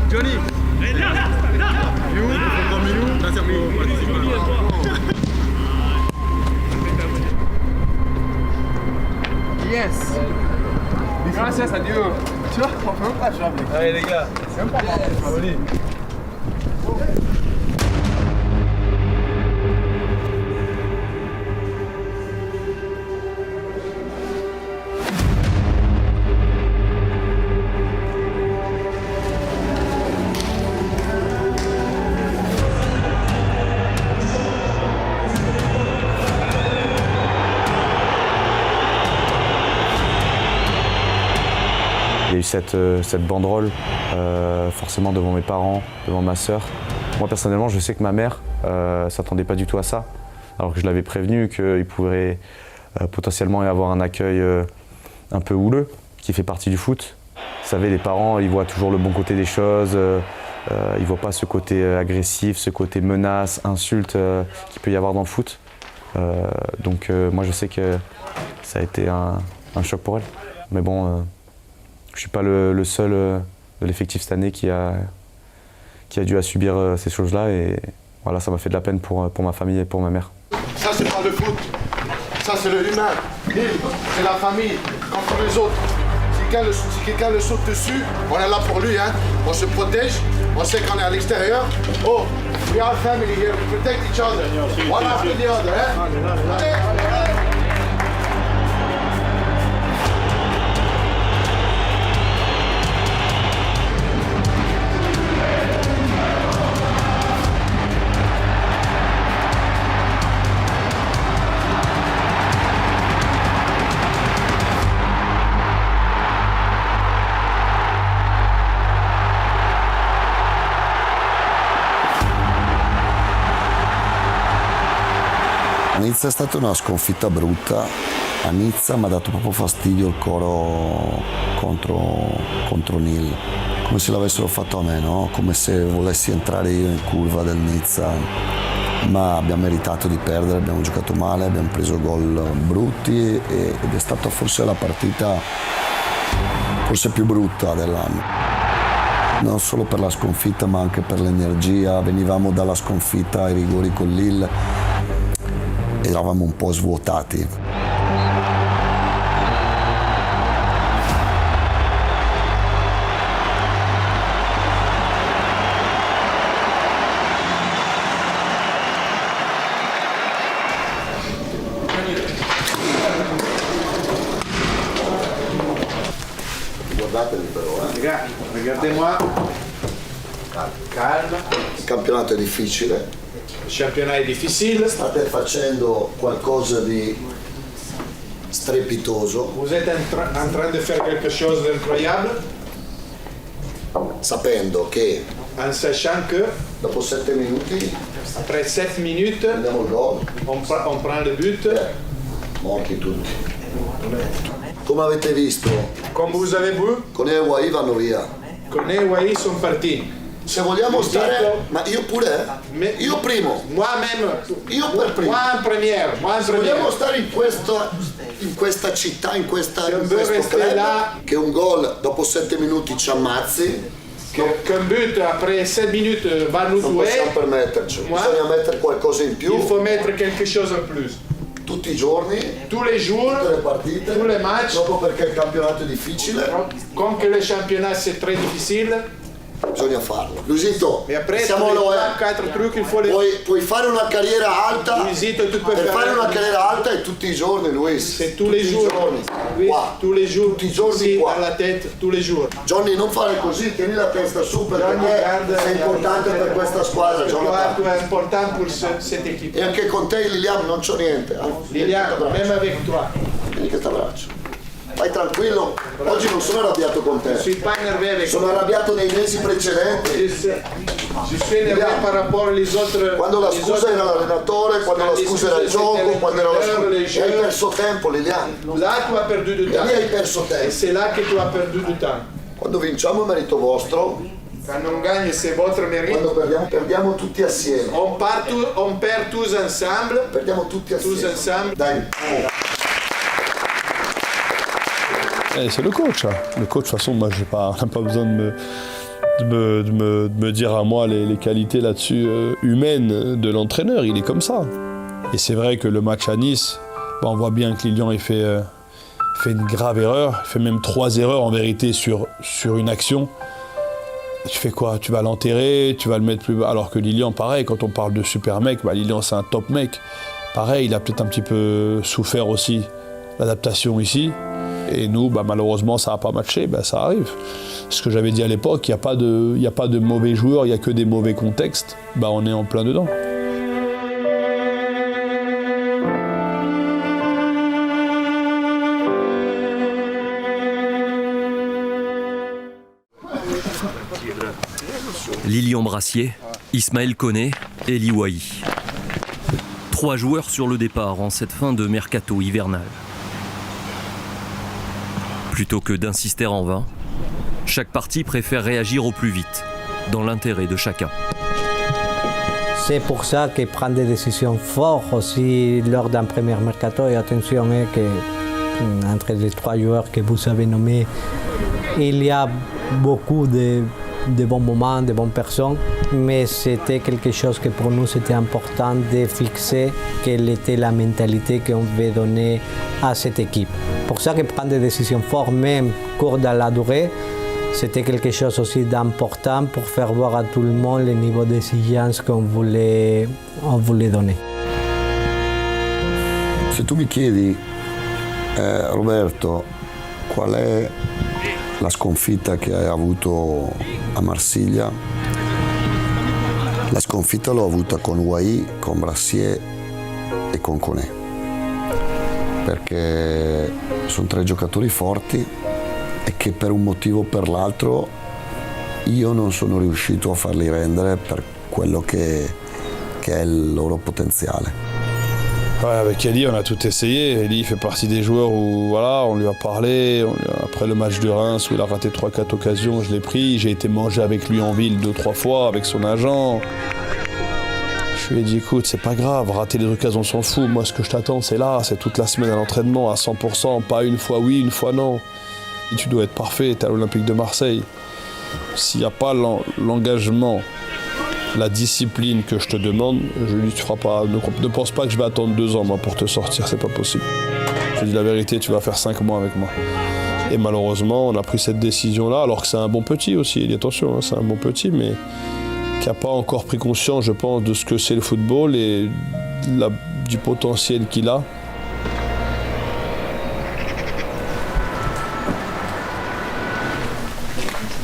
Johnny, yes. Gracias a Dieu. Tu vois, on peut même pas jouer. Allez les gars, c'est même pas mal.
Il y a eu cette banderole, forcément devant mes parents, devant ma sœur. Moi personnellement, je sais que ma mère s'attendait pas du tout à ça, alors que je l'avais prévenu qu'il pourrait potentiellement y avoir un accueil un peu houleux, qui fait partie du foot. Vous savez, les parents, ils voient toujours le bon côté des choses, ils voient pas ce côté agressif, ce côté menace, insulte qu'il peut y avoir dans le foot. Donc moi je sais que ça a été un choc pour elle.
Mais bon, je ne suis pas le seul de l'effectif cette année qui a dû subir ces choses-là. Et voilà, ça m'a fait de la peine pour ma famille et pour ma mère.
Ça, c'est pas le foot. Ça, c'est le humain. C'est la famille, comme tous les autres. Si quelqu'un le saute dessus, on est là pour lui. Hein. On se protège. On sait qu'on est à l'extérieur. Oh, we are family here. We protect each other. One after the other. Hein. Allez.
A Nizza è stata una sconfitta brutta, a Nizza mi ha dato proprio fastidio il coro contro Nil, come se l'avessero fatto a me, no? Come se volessi entrare io in curva del Nizza, ma abbiamo meritato di perdere, abbiamo giocato male, abbiamo preso gol brutti ed è stata forse la partita forse più brutta dell'anno. Non solo per la sconfitta ma anche per l'energia, venivamo dalla sconfitta ai rigori con Lille, eravamo un po' svuotati.
Guardatevi però,
Regardez-moi. Calme.
Il campionato è difficile.
Il championnat è difficile.
State facendo qualcosa di strepitoso.
Vous êtes en train de faire quelque chose d'incroyable.
Sapendo che
en sachant que
dopo 7 minuti
après 7 minutes
prendiamo il gol.
On prend le but.
Morti tutti. Come avete visto,
comme vous avez vu,
Koné e Wai vanno via.
Koné e Wai sono partiti.
Se vogliamo stare, ma io pure, io primo.
Moi-même.
Io per primo.
Moi en première.
Se vogliamo stare in questa città, in questo club, che un gol dopo 7 minuti ci ammazzi.
Qu'un but après 7 minutes va nous
non
tuer.
Possiamo permetterci, bisogna mettere qualcosa in più.
Il faut mettre quelque chose en plus.
Tutti i giorni,
tous les jours,
tutte le partite,
tous les matchs.
Proprio perché il campionato è difficile.
Comme que le championnat c'est très difficile.
Bisogna farlo. Luisito,
siamo
puoi fare una carriera alta. Per fare una carriera alta è tutti i giorni, Luis.
C'est tous les jours.
Qua.
Tous les jours.
Tutti i giorni qua.
La tête, tous les jours.
Johnny, non fare così, tieni la testa su perché sei importante per questa squadra, Jonathan.
Tu es important pour cette équipe.
E anche con te, Lilian, non c'ho niente.
Lilian, même avec toi.
Tieni che t'abbraccio. Vai tranquillo, oggi non sono arrabbiato con te, sono arrabbiato nei mesi precedenti. Quando la scusa era l'allenatore, quando la scusa era il gioco, quando era la scusa. E hai perso tempo, Lilian.
Là tu as perdu du temps.
E lì hai perso tempo.
C'est là que tu as perdu du temps.
Quando vinciamo è merito vostro.
Quand on gagne c'est votre mérite.
Quando perdiamo tutti assieme.
On perd tous ensemble.
Perdiamo tutti assieme.
Tous ensemble.
Dai.
C'est le coach. Le coach, de toute façon, moi, on n'a pas besoin de me dire à moi les qualités là-dessus humaines de l'entraîneur. Il est comme ça. Et c'est vrai que le match à Nice, on voit bien que Lilian fait une grave erreur. Il fait même 3 erreurs en vérité sur une action. Tu fais quoi? Tu vas l'enterrer, tu vas le mettre plus bas. Alors que Lilian, pareil, quand on parle de super mec, Lilian c'est un top mec. Pareil, il a peut-être un petit peu souffert aussi l'adaptation ici. Et nous, malheureusement, ça n'a pas matché, ça arrive. Ce que j'avais dit à l'époque, il n'y a pas de mauvais joueurs, il n'y a que des mauvais contextes. On est en plein dedans.
Lilian Brassier, Ismaël Koné et Eli Wahi. 3 joueurs sur le départ en cette fin de mercato hivernal. Plutôt que d'insister en vain, chaque partie préfère réagir au plus vite, dans l'intérêt de chacun.
C'est pour ça qu'il prend des décisions fortes aussi lors d'un premier mercato. Et attention, que entre les 3 joueurs que vous avez nommés, il y a beaucoup de bons moments, de bonnes personnes, mais c'était quelque chose que pour nous c'était important de fixer quelle était la mentalité qu'on veut donner à cette équipe. Pour ça que prendre des décisions fortes, même court dans la durée, c'était quelque chose aussi d'important pour faire voir à tout le monde le niveau d'exigence qu'on voulait donner.
Se tu mi chiedi, Roberto, qual è la sconfitta che hai avuto a Marsiglia, la sconfitta l'ho avuta con Wai, con Brassier e con Koné, perché sono 3 giocatori forti e che per un motivo o per l'altro io non sono riuscito a farli rendere per quello che è il loro potenziale.
Ouais, avec Eli, on a tout essayé. Eli fait partie des joueurs où voilà, on lui a parlé. Après le match de Reims où il a raté 3-4 occasions, je l'ai pris. J'ai été manger avec lui en ville 2-3 fois avec son agent. Je lui ai dit écoute, c'est pas grave, rater les occasions, on s'en fout. Moi, ce que je t'attends, c'est là, c'est toute la semaine à l'entraînement à 100%, pas une fois oui, une fois non. Et tu dois être parfait, t'es à l'Olympique de Marseille. S'il n'y a pas l'engagement, la discipline que je te demande, je lui dis tu feras pas, ne pense pas que je vais attendre 2 ans moi pour te sortir, c'est pas possible. Je dis la vérité, tu vas faire 5 mois avec moi. Et malheureusement, on a pris cette décision-là, alors que c'est un bon petit aussi, attention, hein, c'est un bon petit, mais qui n'a pas encore pris conscience, je pense, de ce que c'est le football et du potentiel qu'il a.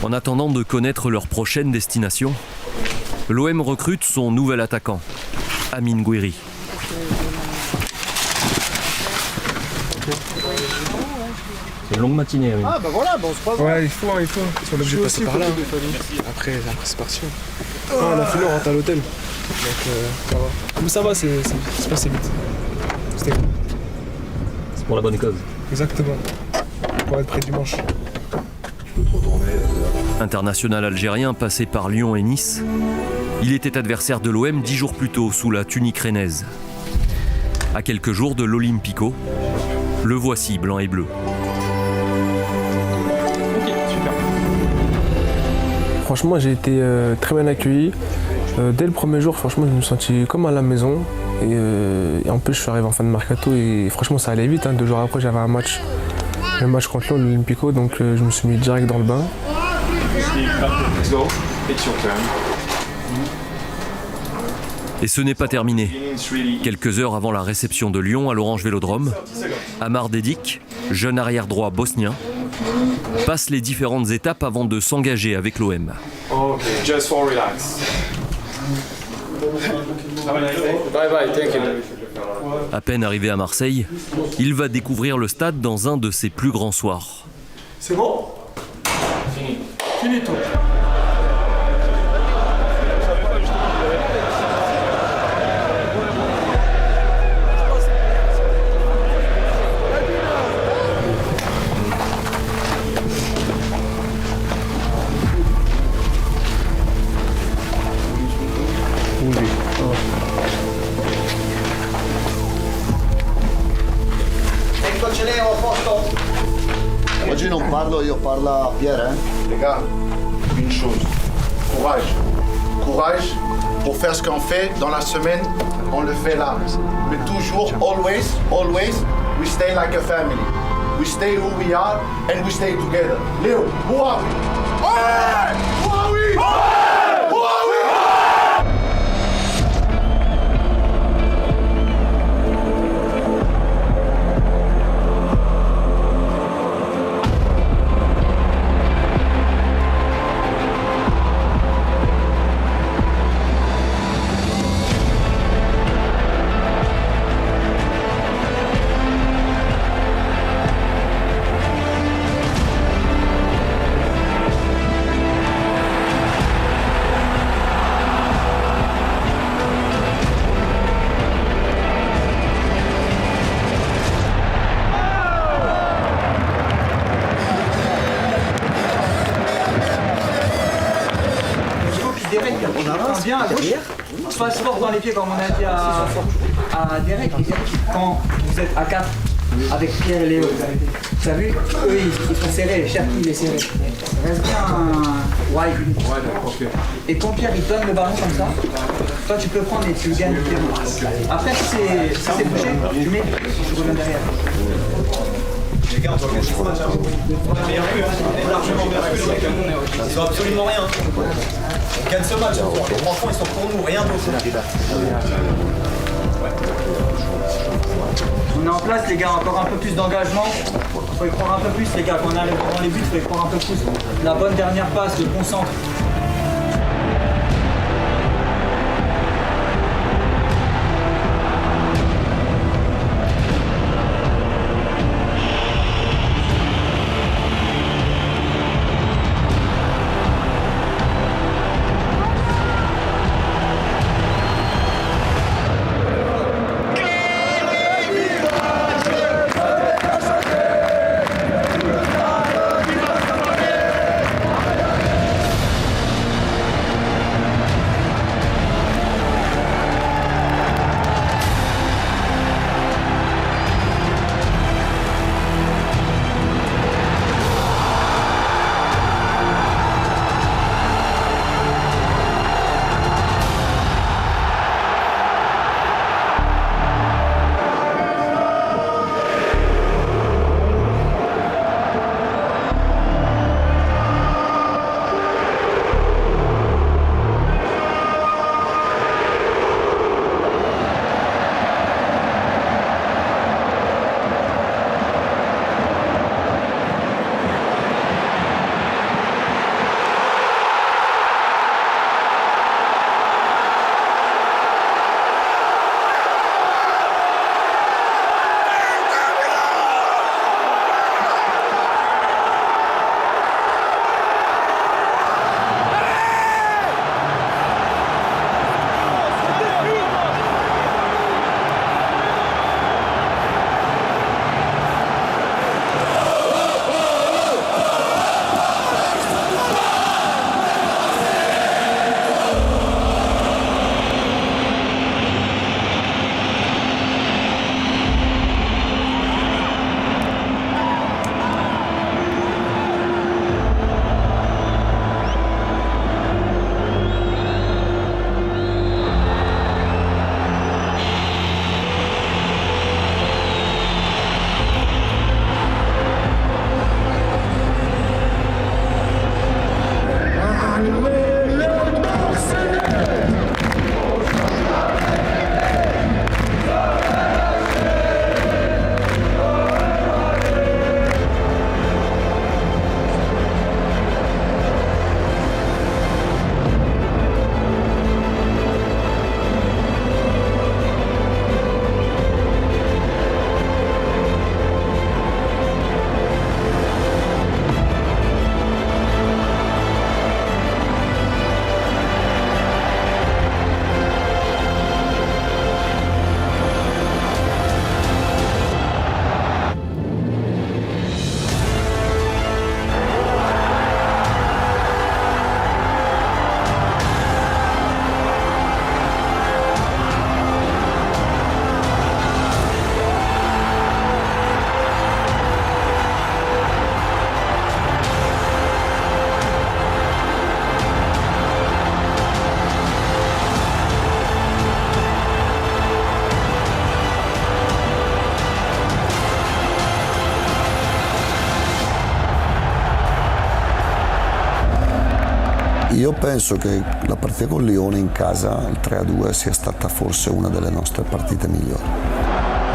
En attendant de connaître leur prochaine destination, l'OM recrute son nouvel attaquant, Amine Gouiri.
C'est une longue matinée. Oui.
Ah bah voilà, bon, on se croise.
Ouais, il faut. On est obligé de passer par là. Après c'est parti. On a fini, on rentre à l'hôtel. Donc ça va. Mais ça va, c'est passé vite. C'était cool.
C'est pour la bonne cause.
Exactement. Pour être prêt dimanche.
International algérien passé par Lyon et Nice, il était adversaire de l'OM 10 jours plus tôt sous la tunique rennaise. À quelques jours de l'Olympico, le voici blanc et bleu.
Ok, super. Franchement, j'ai été très bien accueilli. Dès le premier jour, franchement, je me sentis comme à la maison. Et en plus, je suis arrivé en fin de mercato et franchement, ça allait vite. Hein. 2 jours après, j'avais un match contre l'Olympico, donc je me suis mis direct dans le bain.
Let's go. It's your turn.
Et ce n'est pas terminé. Quelques heures avant la réception de Lyon à l'Orange Vélodrome, Amar Dedik, jeune arrière-droit bosnien, passe les différentes étapes avant de s'engager avec l'OM.
Okay, just for relax. Bye bye, thank you.
À peine arrivé à Marseille, il va découvrir le stade dans un de ses plus grands soirs.
C'est bon? Finito.
Oggi non parlo io, parla Pierre.
Les gars, une chose, courage. Courage pour faire ce qu'on fait dans la semaine, on le fait là. Mais toujours, always, we stay like a family. We stay who we are and we stay together. Léo, où are we? Ouais! Où are we? Ouais! Où are we?
On avance bien à gauche. Fasse fort dans les pieds comme on a dit à Derek. Quand vous êtes à 4,
avec Pierre et Léo. T'as vu? Eux, ils sont serrés, Cherki, il est serré. Reste bien wide. Et quand Pierre, il donne le ballon comme ça, toi, tu peux prendre et tu gagnes le terrain. Après, si c'est bouché, tu mets, tu reviens derrière.
Les gars, on doit gagner ce match. Meilleur que largement meilleur que les Ils ont absolument rien. On gagne ce match. Les enfants, ils sont pour nous, rien d'autre.
On est en place, les gars, encore un peu plus d'engagement. Il faut y croire un peu plus, les gars. Quand on arrive devant les buts, il faut y croire un peu plus. La bonne dernière passe, le bon centre.
Io penso che la partita con Lione in casa, il 3-2, sia stata forse una delle nostre partite migliori.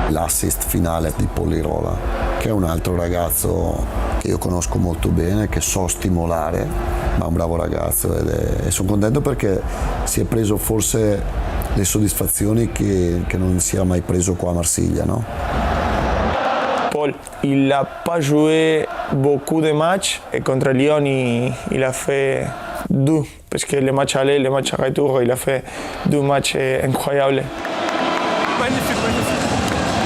L'assist finale di Polirola, che è un altro ragazzo che io conosco molto bene, che so stimolare, ma è un bravo ragazzo e sono contento perché si è preso forse le soddisfazioni che non si era mai preso qua a Marsiglia, no?
Paul, il n'a pas joué beaucoup de matchs et contre Lyon, il a fait 2, parce que les matchs aller, les matchs retour, il a fait 2 matchs incroyables.
Magnifique, magnifique.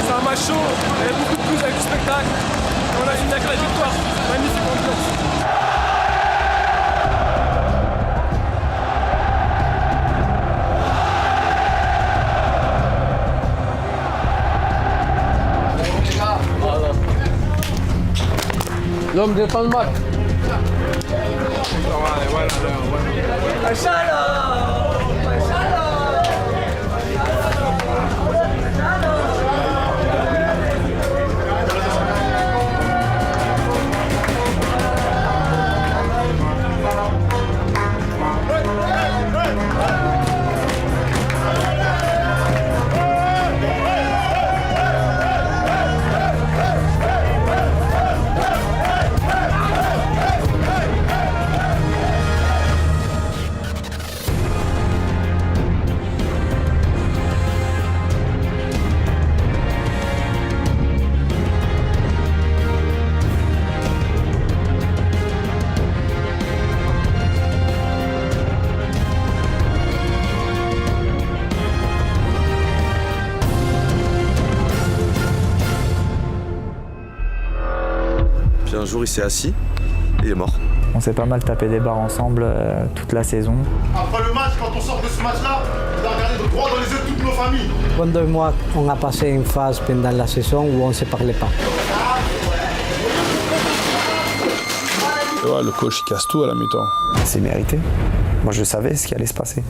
C'est un match chaud, il y a beaucoup de plus avec du spectacle. On a fini avec la victoire. Magnifique ambiance. L'homme défend le match.
Puis un jour, il s'est assis et il est mort.
On s'est pas mal tapé des barres ensemble toute la saison.
Après le match, quand on sort de ce match-là, on a regardé de droit dans les yeux de toutes nos familles.
Pendant 2 mois, on a passé une phase pendant la saison où on ne se parlait pas.
Ouais, le coach il casse tout à la mi-temps.
C'est mérité. Moi je savais ce qui allait se passer.